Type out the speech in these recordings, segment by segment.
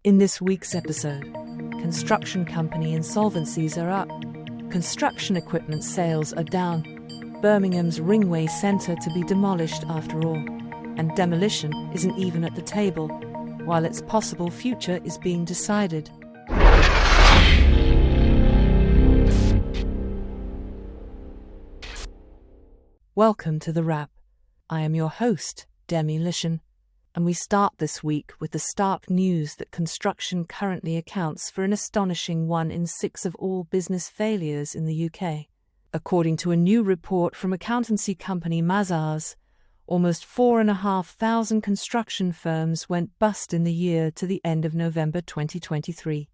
In this week's episode, construction company insolvencies are up, construction equipment sales are down, Birmingham's Ringway Centre to be demolished after all, and demolition isn't even at the table, while its possible future is being decided. Welcome to The Wrap. I am your host, Demolition, and we start this week with the stark news that construction currently accounts for an astonishing 1 in 6 of all business failures in the UK. According to a new report from accountancy company Mazars, almost 4,500 construction firms went bust in the year to the end of November 2023.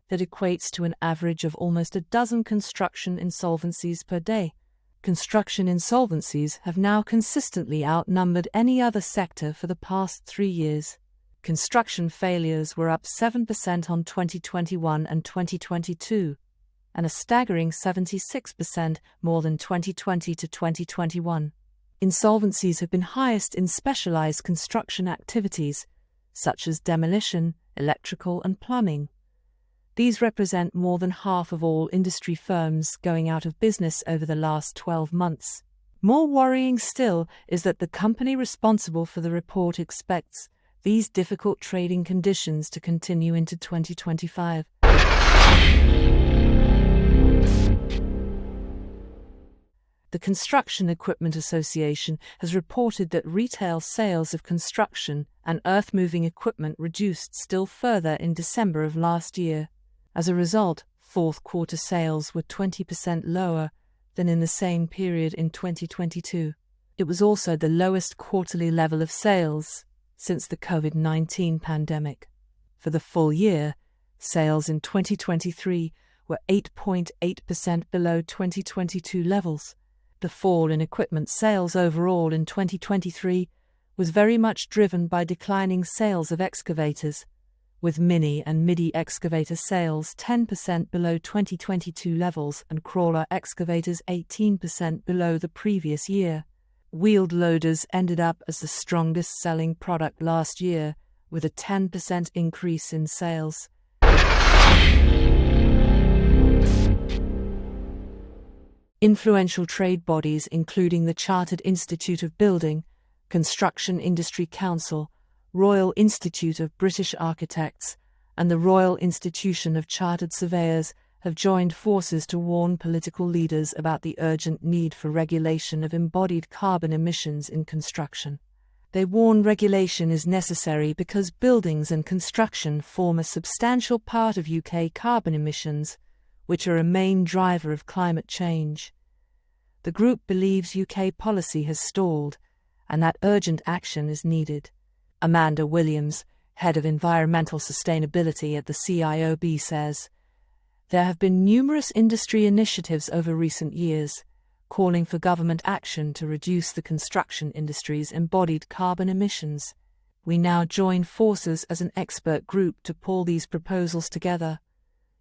That equates to an average of almost a dozen construction insolvencies per day. Construction insolvencies have now consistently outnumbered any other sector for the past 3 years. Construction failures were up 7% on 2021 and 2022, and a staggering 76% more than 2020 to 2021. Insolvencies have been highest in specialized construction activities, such as demolition, electrical, and plumbing. These represent more than half of all industry firms going out of business over the last 12 months. More worrying still is that the company responsible for the report expects these difficult trading conditions to continue into 2025. The Construction Equipment Association has reported that retail sales of construction and earth-moving equipment reduced still further in December of last year. As a result, fourth quarter sales were 20% lower than in the same period in 2022. It was also the lowest quarterly level of sales since the COVID-19 pandemic. For the full year, sales in 2023 were 8.8% below 2022 levels. The fall in equipment sales overall in 2023 was very much driven by declining sales of excavators, with mini and midi excavator sales 10% below 2022 levels and crawler excavators 18% below the previous year. Wheeled loaders ended up as the strongest selling product last year, with a 10% increase in sales. Influential trade bodies including the Chartered Institute of Building, Construction Industry Council, Royal Institute of British Architects, and the Royal Institution of Chartered Surveyors have joined forces to warn political leaders about the urgent need for regulation of embodied carbon emissions in construction. They warn regulation is necessary because buildings and construction form a substantial part of UK carbon emissions, which are a main driver of climate change. The group believes UK policy has stalled and that urgent action is needed. Amanda Williams, head of environmental sustainability at the CIOB, says, "There have been numerous industry initiatives over recent years, calling for government action to reduce the construction industry's embodied carbon emissions. We now join forces as an expert group to pull these proposals together,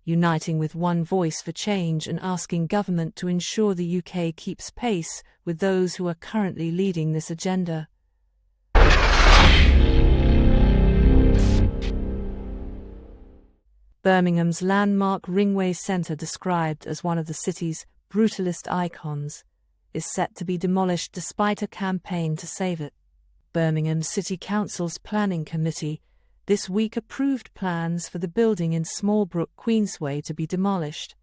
uniting with one voice for change and asking government to ensure the UK keeps pace with those who are currently leading this agenda." Birmingham's landmark Ringway Centre, described as one of the city's brutalist icons, is set to be demolished despite a campaign to save it. Birmingham City Council's Planning Committee this week approved plans for the building in Smallbrook, Queensway to be demolished,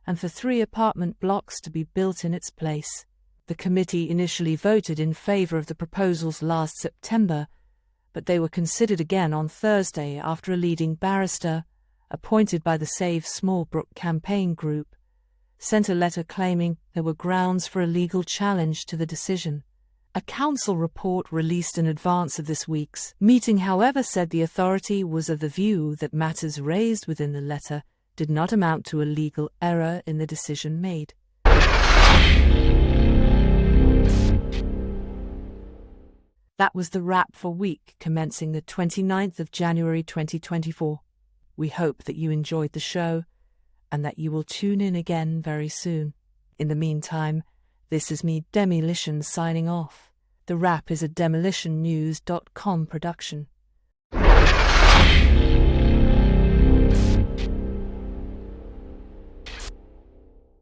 and for 3 apartment blocks to be built in its place. The committee initially voted in favour of the proposals last September, but they were considered again on Thursday after a leading barrister, appointed by the Save Smallbrook campaign group, sent a letter claiming there were grounds for a legal challenge to the decision. A council report released in advance of this week's meeting, however, said the authority was of the view that matters raised within the letter did not amount to a legal error in the decision made. That was the wrap for week commencing the 29th of January 2024. We hope that you enjoyed the show and that you will tune in again very soon. In the meantime, this is me, Demolition, signing off. The Wrap is a demolitionnews.com production.